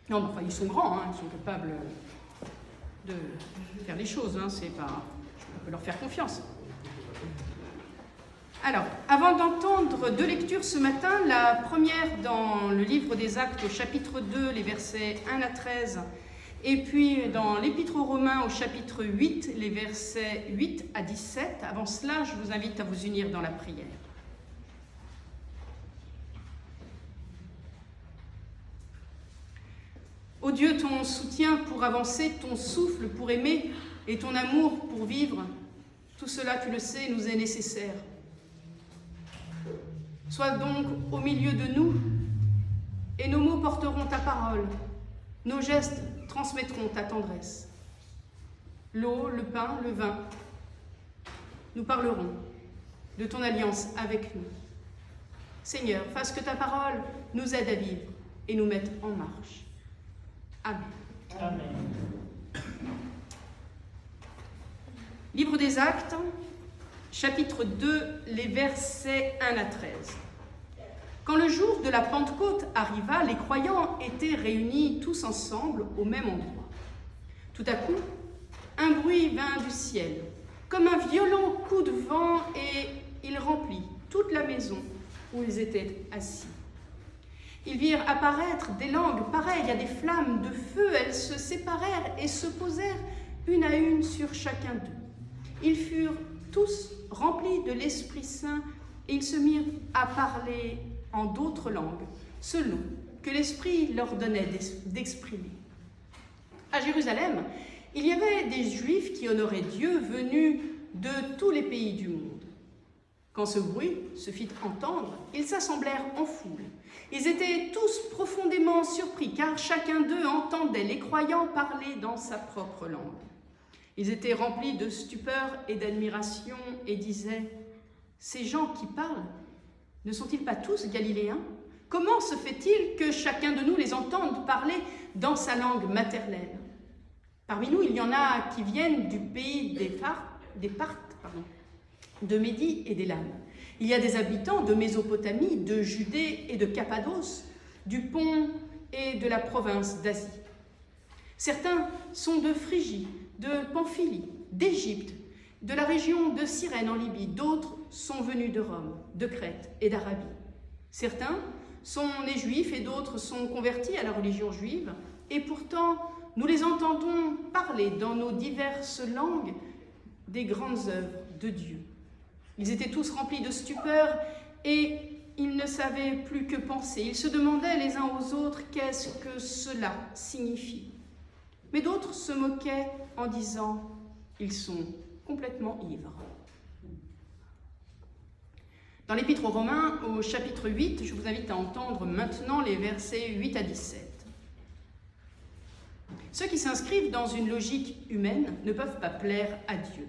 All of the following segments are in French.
Non, mais enfin, ils sont grands, ils sont capables de faire des choses, c'est pas... On peut leur faire confiance. Alors, avant d'entendre deux lectures ce matin, la première dans le livre des Actes au chapitre 2, les versets 1 à 13, et puis dans l'Épître aux Romains au chapitre 8, les versets 8 à 17. Avant cela, je vous invite à vous unir dans la prière. Ô Dieu, ton soutien pour avancer, ton souffle pour aimer et ton amour pour vivre, tout cela, tu le sais, nous est nécessaire. Sois donc au milieu de nous, et nos mots porteront ta parole, nos gestes transmettront ta tendresse. L'eau, le pain, le vin, nous parlerons de ton alliance avec nous. Seigneur, fasse que ta parole nous aide à vivre et nous mette en marche. Amen. Amen. Livre des Actes, chapitre 2, les versets 1 à 13. Quand le jour de la Pentecôte arriva, les croyants étaient réunis tous ensemble au même endroit. Tout à coup, un bruit vint du ciel, comme un violent coup de vent, et il remplit toute la maison où ils étaient assis. Ils virent apparaître des langues pareilles à des flammes de feu. Elles se séparèrent et se posèrent une à une sur chacun d'eux. Ils furent tous remplis de l'Esprit Saint et ils se mirent à parler en d'autres langues, selon que l'Esprit leur donnait d'exprimer. À Jérusalem, il y avait des Juifs qui honoraient Dieu venus de tous les pays du monde. Quand ce bruit se fit entendre, ils s'assemblèrent en foule. Ils étaient tous profondément surpris, car chacun d'eux entendait les croyants parler dans sa propre langue. Ils étaient remplis de stupeur et d'admiration et disaient « Ces gens qui parlent, ne sont-ils pas tous galiléens? Comment se fait-il que chacun de nous les entende parler dans sa langue maternelle? Parmi nous, il y en a qui viennent du pays des Parthes, de Médie et d'Élam. Il y a des habitants de Mésopotamie, de Judée et de Cappadoce, du Pont et de la province d'Asie. Certains sont de Phrygie, de Pamphylie, d'Égypte, de la région de Cyrène en Libye. D'autres sont venus de Rome, de Crète et d'Arabie. Certains sont nés juifs et d'autres sont convertis à la religion juive. Et pourtant, nous les entendons parler dans nos diverses langues des grandes œuvres de Dieu. Ils étaient tous remplis de stupeur et ils ne savaient plus que penser. Ils se demandaient les uns aux autres qu'est-ce que cela signifie. Mais d'autres se moquaient en disant « ils sont complètement ivres ». Dans l'Épître aux Romains, au chapitre 8, je vous invite à entendre maintenant les versets 8 à 17. Ceux qui s'inscrivent dans une logique humaine ne peuvent pas plaire à Dieu.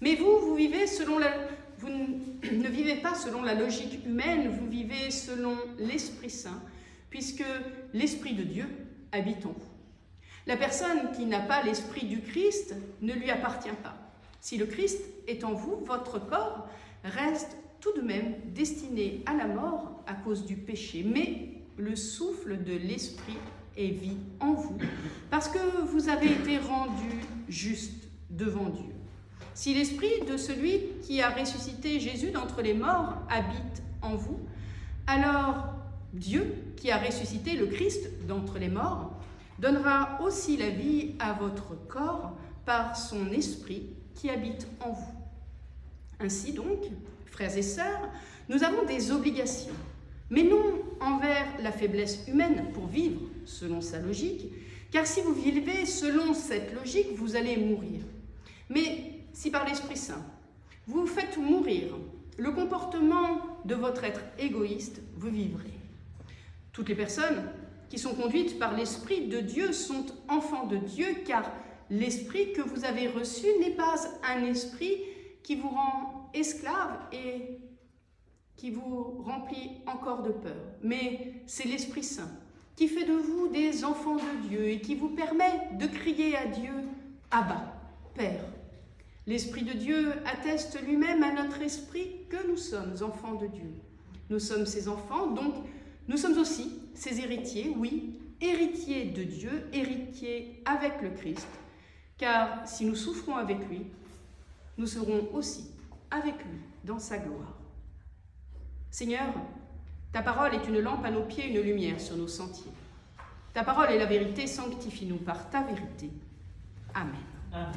Mais vous ne vivez pas selon la logique humaine, vous vivez selon l'Esprit Saint, puisque l'Esprit de Dieu habite en vous. La personne qui n'a pas l'Esprit du Christ ne lui appartient pas. Si le Christ est en vous, votre corps reste tout de même destiné à la mort à cause du péché, mais le souffle de l'Esprit est vie en vous, parce que vous avez été rendus justes devant Dieu. Si l'esprit de celui qui a ressuscité Jésus d'entre les morts habite en vous, alors Dieu, qui a ressuscité le Christ d'entre les morts, donnera aussi la vie à votre corps par son esprit qui habite en vous. Ainsi donc, frères et sœurs, nous avons des obligations, mais non envers la faiblesse humaine pour vivre selon sa logique, car si vous vivez selon cette logique, vous allez mourir. Mais si par l'Esprit Saint, vous faites mourir le comportement de votre être égoïste, vous vivrez. Toutes les personnes qui sont conduites par l'Esprit de Dieu sont enfants de Dieu, car l'Esprit que vous avez reçu n'est pas un esprit qui vous rend esclave et qui vous remplit encore de peur, mais c'est l'Esprit Saint qui fait de vous des enfants de Dieu et qui vous permet de crier à Dieu « Abba, Père ». L'Esprit de Dieu atteste lui-même à notre esprit que nous sommes enfants de Dieu. Nous sommes ses enfants, donc nous sommes aussi ses héritiers, oui, héritiers de Dieu, héritiers avec le Christ, car si nous souffrons avec lui, nous serons aussi avec lui dans sa gloire. Seigneur, ta parole est une lampe à nos pieds, une lumière sur nos sentiers. Ta parole est la vérité, sanctifie-nous par ta vérité. Amen. Amen.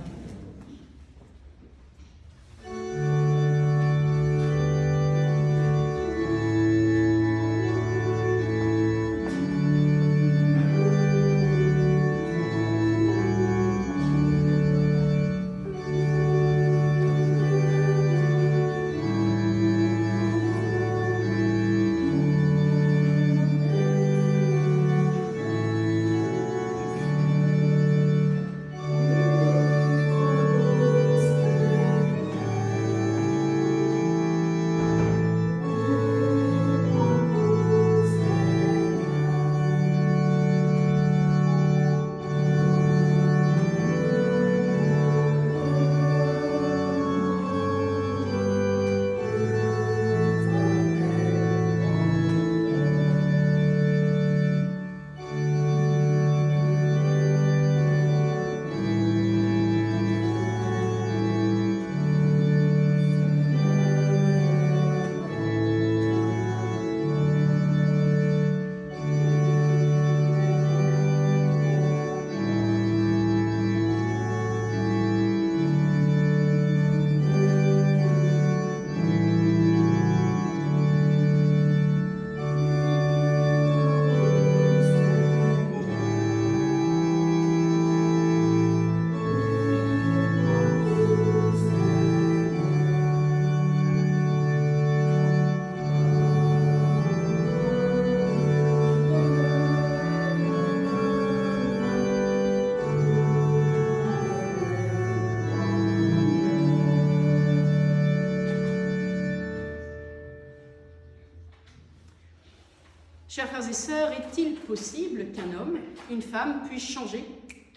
Chers frères et sœurs, est-il possible qu'un homme, une femme, puisse changer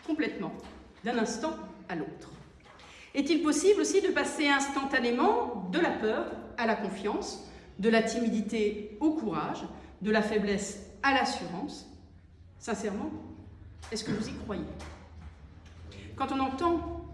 complètement d'un instant à l'autre? Est-il possible aussi de passer instantanément de la peur à la confiance, de la timidité au courage, de la faiblesse à l'assurance? Sincèrement, est-ce que vous y croyez? Quand on entend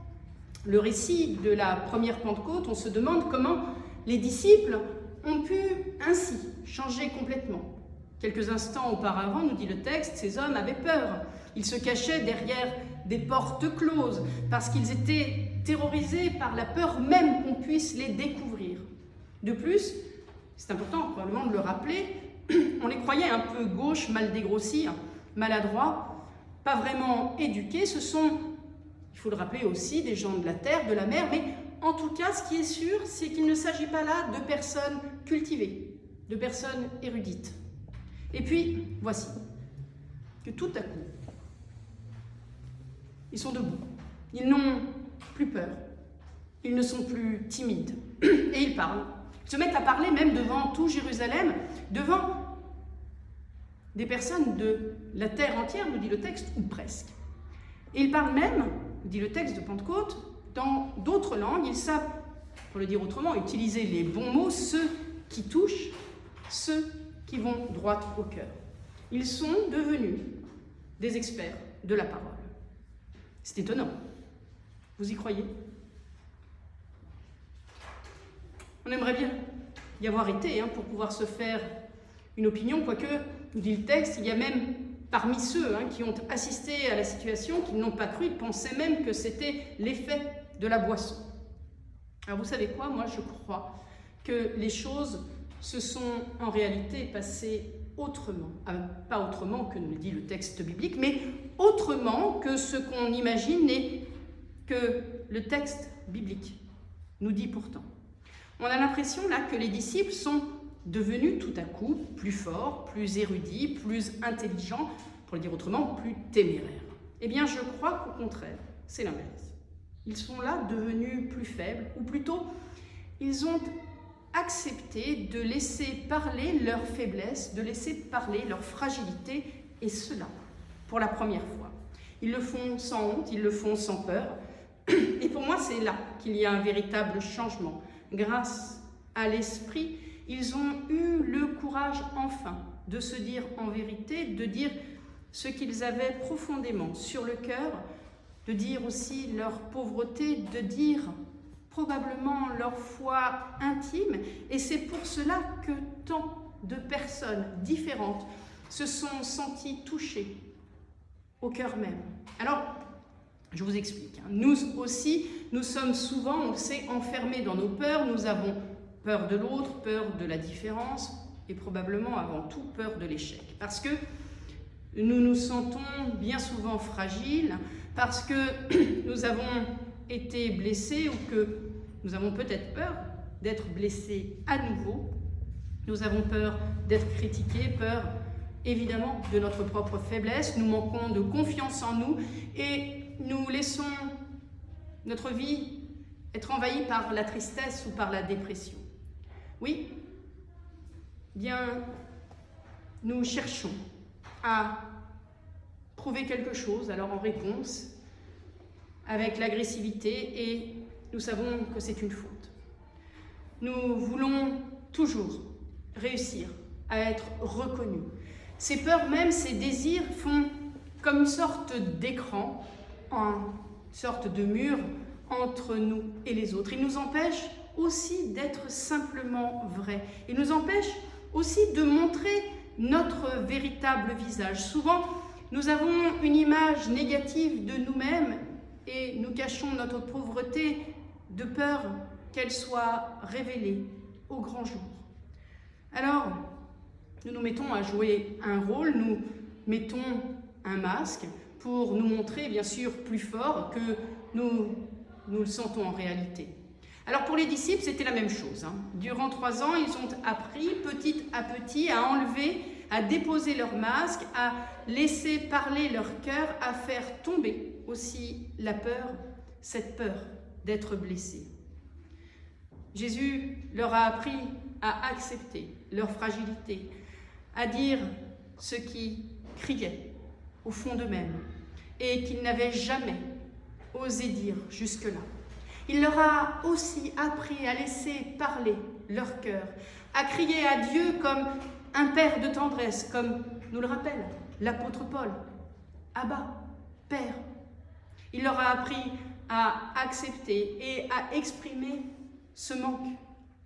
le récit de la première Pentecôte, on se demande comment les disciples ont pu ainsi changer complètement. Quelques instants auparavant, nous dit le texte, ces hommes avaient peur. Ils se cachaient derrière des portes closes parce qu'ils étaient terrorisés par la peur même qu'on puisse les découvrir. De plus, c'est important probablement de le rappeler, on les croyait un peu gauches, mal dégrossis, maladroits, pas vraiment éduqués. Ce sont, il faut le rappeler aussi, des gens de la terre, de la mer, mais en tout cas, ce qui est sûr, c'est qu'il ne s'agit pas là de personnes cultivées, de personnes érudites. Et puis, voici, que tout à coup, ils sont debout, ils n'ont plus peur, ils ne sont plus timides, et ils parlent. Ils se mettent à parler même devant tout Jérusalem, devant des personnes de la terre entière, nous dit le texte, ou presque. Et ils parlent même, nous dit le texte de Pentecôte, dans d'autres langues. Ils savent, pour le dire autrement, utiliser les bons mots, ceux qui touchent, ceux qui vont droit au cœur. Ils sont devenus des experts de la parole. C'est étonnant. Vous y croyez? On aimerait bien y avoir été pour pouvoir se faire une opinion, quoique, nous dit le texte, il y a même parmi ceux qui ont assisté à la situation, qui n'ont pas cru, ils pensaient même que c'était l'effet de la boisson. Alors vous savez quoi? Moi je crois que les choses se sont en réalité passées autrement. Pas autrement que nous le dit le texte biblique, mais autrement que ce qu'on imagine et que le texte biblique nous dit pourtant. On a l'impression là que les disciples sont devenus tout à coup plus forts, plus érudits, plus intelligents, pour le dire autrement, plus téméraires. Eh bien, je crois qu'au contraire, c'est l'inverse. Ils sont là devenus plus faibles, ou plutôt, ils ont accepté de laisser parler leur faiblesse, de laisser parler leur fragilité, et cela pour la première fois. Ils le font sans honte, ils le font sans peur, et pour moi, c'est là qu'il y a un véritable changement. Grâce à l'Esprit, ils ont eu le courage enfin de se dire en vérité, de dire ce qu'ils avaient profondément sur le cœur, de dire aussi leur pauvreté, de dire probablement leur foi intime. Et c'est pour cela que tant de personnes différentes se sont senties touchées au cœur même. Alors, je vous explique. Nous aussi, nous sommes souvent, on le sait, enfermés dans nos peurs. Nous avons peur de l'autre, peur de la différence et probablement avant tout peur de l'échec. Parce que nous nous sentons bien souvent fragiles, parce que nous avons été blessés ou que nous avons peut-être peur d'être blessés à nouveau. Nous avons peur d'être critiqués, peur évidemment de notre propre faiblesse. Nous manquons de confiance en nous et nous laissons notre vie être envahie par la tristesse ou par la dépression. Oui, bien, nous cherchons à prouver quelque chose, alors en réponse, avec l'agressivité, et nous savons que c'est une faute. Nous voulons toujours réussir à être reconnus. Ces peurs même, ces désirs font comme une sorte d'écran, une sorte de mur entre nous et les autres. Ils nous empêchent aussi d'être simplement vrais. Ils nous empêchent aussi de montrer notre véritable visage. Souvent, nous avons une image négative de nous-mêmes et nous cachons notre pauvreté de peur qu'elle soit révélée au grand jour. Alors, nous nous mettons à jouer un rôle, nous mettons un masque pour nous montrer bien sûr plus fort que nous le sentons en réalité. Alors pour les disciples, c'était la même chose. Durant 3 ans, ils ont appris petit à petit à enlever, à déposer leur masque, à laisser parler leur cœur, à faire tomber aussi la peur, cette peur d'être blessés. Jésus leur a appris à accepter leur fragilité, à dire ce qui criait au fond d'eux-mêmes et qu'ils n'avaient jamais osé dire jusque-là. Il leur a aussi appris à laisser parler leur cœur, à crier à Dieu comme un père de tendresse, comme nous le rappelle l'apôtre Paul. Abba, Père. Il leur a appris à accepter et à exprimer ce manque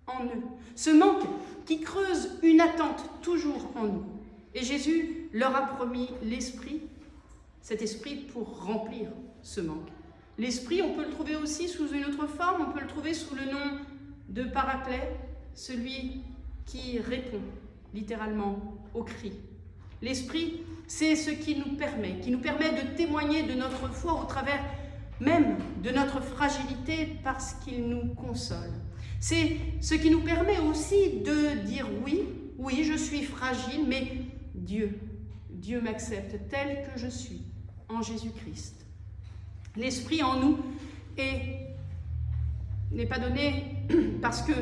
en eux, ce manque qui creuse une attente toujours en nous. Et Jésus leur a promis l'Esprit, cet Esprit pour remplir ce manque. L'Esprit, on peut le trouver aussi sous une autre forme, on peut le trouver sous le nom de Paraclet, celui qui répond littéralement au cri. L'Esprit, c'est ce qui nous permet de témoigner de notre foi au travers même de notre fragilité parce qu'il nous console. C'est ce qui nous permet aussi de dire oui, je suis fragile, mais Dieu m'accepte tel que je suis en Jésus-Christ. L'Esprit en nous n'est pas donné parce que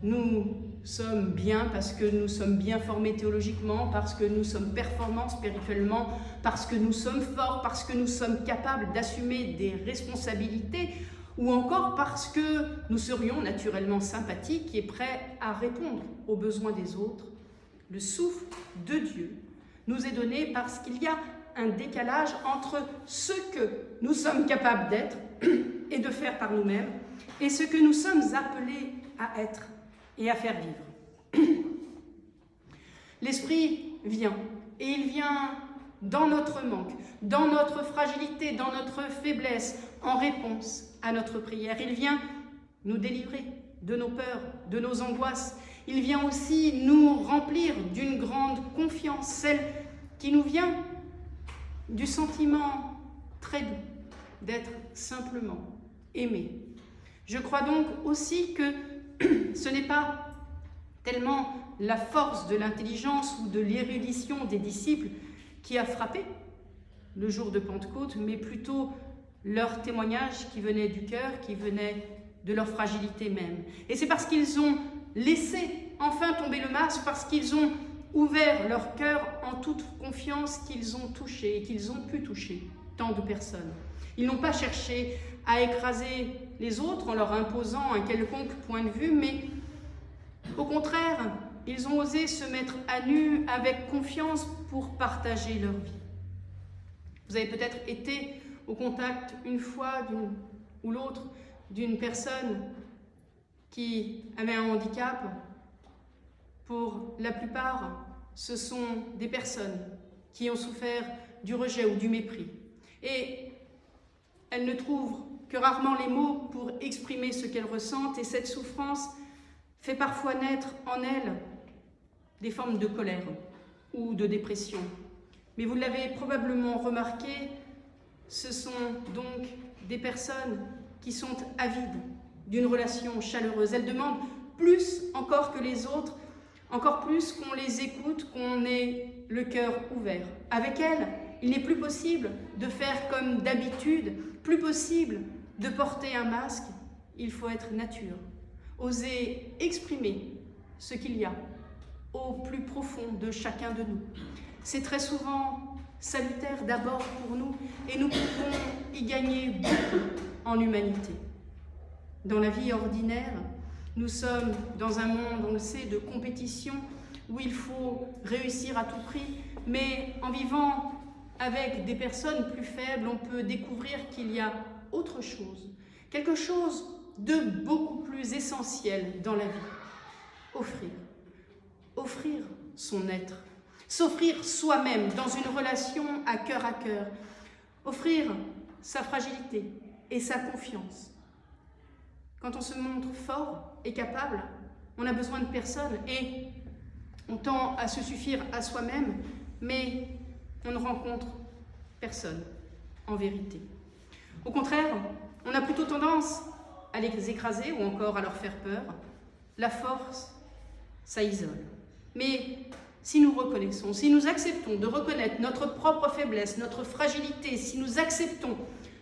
nous sommes bien, parce que nous sommes bien formés théologiquement, parce que nous sommes performants spirituellement, parce que nous sommes forts, parce que nous sommes capables d'assumer des responsabilités, ou encore parce que nous serions naturellement sympathiques et prêts à répondre aux besoins des autres. Le souffle de Dieu nous est donné parce qu'il y a un décalage entre ce que nous sommes capables d'être et de faire par nous-mêmes et ce que nous sommes appelés à être et à faire vivre. L'Esprit vient, et il vient dans notre manque, dans notre fragilité, dans notre faiblesse, en réponse à notre prière. Il vient nous délivrer de nos peurs, de nos angoisses. Il vient aussi nous remplir d'une grande confiance, celle qui nous vient du sentiment très doux d'être simplement aimé. Je crois donc aussi que ce n'est pas tellement la force de l'intelligence ou de l'érudition des disciples qui a frappé le jour de Pentecôte, mais plutôt leur témoignage qui venait du cœur, qui venait de leur fragilité même. Et c'est parce qu'ils ont laissé enfin tomber le masque, parce qu'ils ont ouvert leur cœur en toute confiance qu'ils ont touché et qu'ils ont pu toucher tant de personnes. Ils n'ont pas cherché à écraser les autres en leur imposant un quelconque point de vue, mais au contraire, ils ont osé se mettre à nu avec confiance pour partager leur vie. Vous avez peut-être été au contact une fois ou l'autre d'une personne qui avait un handicap. Pour la plupart, ce sont des personnes qui ont souffert du rejet ou du mépris. Et elles ne trouvent que rarement les mots pour exprimer ce qu'elles ressentent, et cette souffrance fait parfois naître en elles des formes de colère ou de dépression. Mais vous l'avez probablement remarqué, ce sont donc des personnes qui sont avides d'une relation chaleureuse. Elles demandent plus encore que les autres, encore plus qu'on les écoute, qu'on ait le cœur ouvert. Avec elles, il n'est plus possible de faire comme d'habitude, plus possible de porter un masque. Il faut être nature, oser exprimer ce qu'il y a au plus profond de chacun de nous. C'est très souvent salutaire d'abord pour nous et nous pouvons y gagner beaucoup en humanité. Dans la vie ordinaire, nous sommes dans un monde, on le sait, de compétition où il faut réussir à tout prix, mais en vivant avec des personnes plus faibles, on peut découvrir qu'il y a autre chose, quelque chose de beaucoup plus essentiel dans la vie. Offrir son être, s'offrir soi-même dans une relation à cœur, offrir sa fragilité et sa confiance. Quand on se montre fort et capable, on a besoin de personne et on tend à se suffire à soi-même, mais on ne rencontre personne en vérité. Au contraire, on a plutôt tendance à les écraser ou encore à leur faire peur. La force, ça isole. Mais si nous reconnaissons, si nous acceptons de reconnaître notre propre faiblesse, notre fragilité, si nous acceptons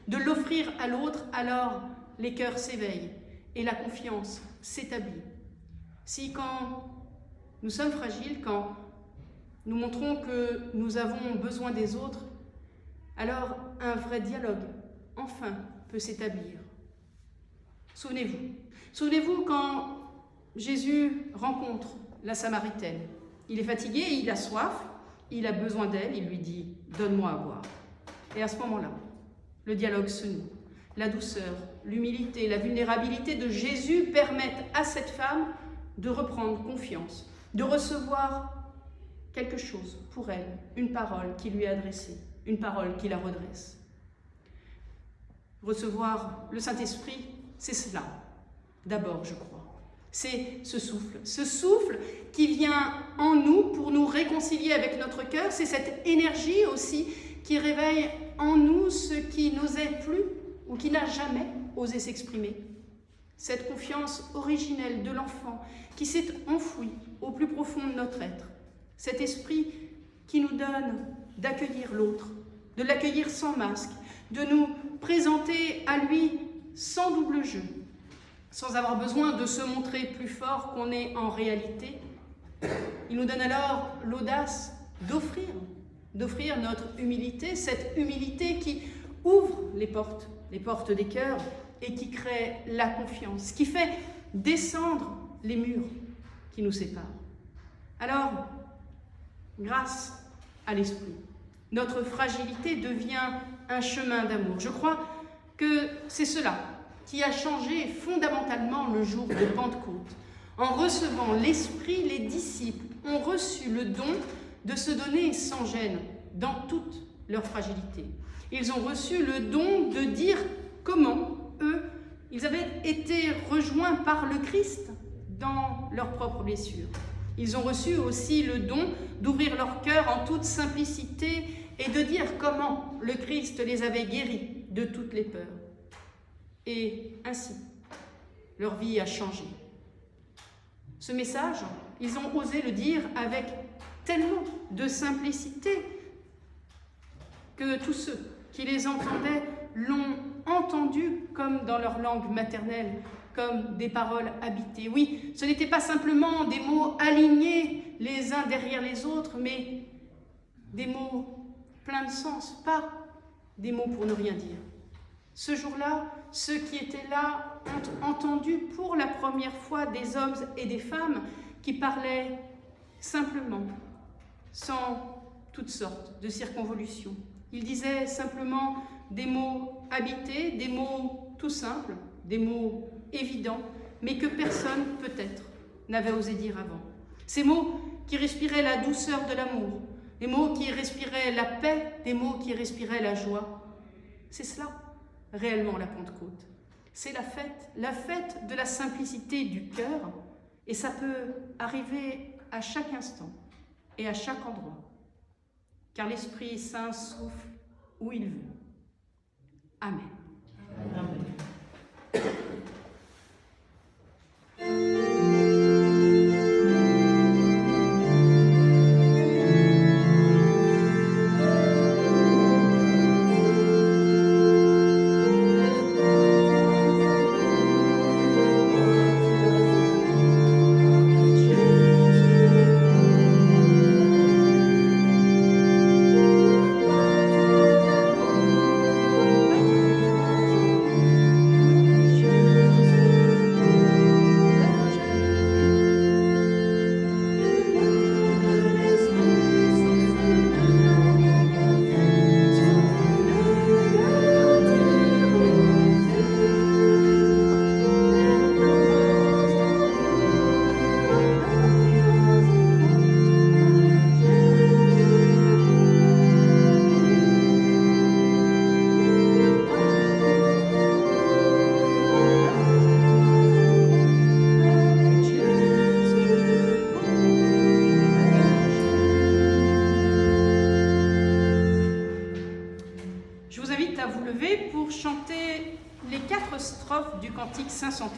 de l'offrir à l'autre, alors les cœurs s'éveillent et la confiance s'établit. Si quand nous sommes fragiles, quand nous montrons que nous avons besoin des autres, alors un vrai dialogue, enfin, peut s'établir. Souvenez-vous quand Jésus rencontre la Samaritaine. Il est fatigué, il a soif, il a besoin d'elle, il lui dit « Donne-moi à boire ». Et à ce moment-là, le dialogue se noue. La douceur, l'humilité, la vulnérabilité de Jésus permettent à cette femme de reprendre confiance, de recevoir quelque chose pour elle, une parole qui lui est adressée, une parole qui la redresse. Recevoir le Saint-Esprit, c'est cela, d'abord, je crois. C'est ce souffle qui vient en nous pour nous réconcilier avec notre cœur. C'est cette énergie aussi qui réveille en nous ce qui n'osait plus ou qui n'a jamais osé s'exprimer. Cette confiance originelle de l'enfant qui s'est enfouie au plus profond de notre être. Cet esprit qui nous donne d'accueillir l'autre, de l'accueillir sans masque, de nous présenter à lui sans double jeu, sans avoir besoin de se montrer plus fort qu'on est en réalité. Il nous donne alors l'audace d'offrir notre humilité, cette humilité qui ouvre les portes des cœurs et qui crée la confiance, qui fait descendre les murs qui nous séparent. Alors, grâce à l'Esprit, notre fragilité devient un chemin d'amour. Je crois que c'est cela qui a changé fondamentalement le jour de Pentecôte. En recevant l'Esprit, les disciples ont reçu le don de se donner sans gêne dans toute leur fragilité. Ils ont reçu le don de dire comment, eux, ils avaient été rejoints par le Christ dans leurs propres blessures. Ils ont reçu aussi le don d'ouvrir leur cœur en toute simplicité et de dire comment le Christ les avait guéris de toutes les peurs. Et ainsi, leur vie a changé. Ce message, ils ont osé le dire avec tellement de simplicité que tous ceux qui les entendaient l'ont entendu comme dans leur langue maternelle, comme des paroles habitées. Oui, ce n'était pas simplement des mots alignés les uns derrière les autres, mais des mots pleins de sens, pas des mots pour ne rien dire. Ce jour-là, ceux qui étaient là ont entendu pour la première fois des hommes et des femmes qui parlaient simplement, sans toutes sortes de circonvolutions. Il disait simplement des mots habités, des mots tout simples, des mots évidents, mais que personne, peut-être, n'avait osé dire avant. Ces mots qui respiraient la douceur de l'amour, des mots qui respiraient la paix, des mots qui respiraient la joie. C'est cela, réellement, la Pentecôte. C'est la fête de la simplicité du cœur, et ça peut arriver à chaque instant et à chaque endroit, car l'Esprit Saint souffle où il veut. Amen. Amen. Je vous invite à vous lever pour chanter les 4 strophes du cantique 530.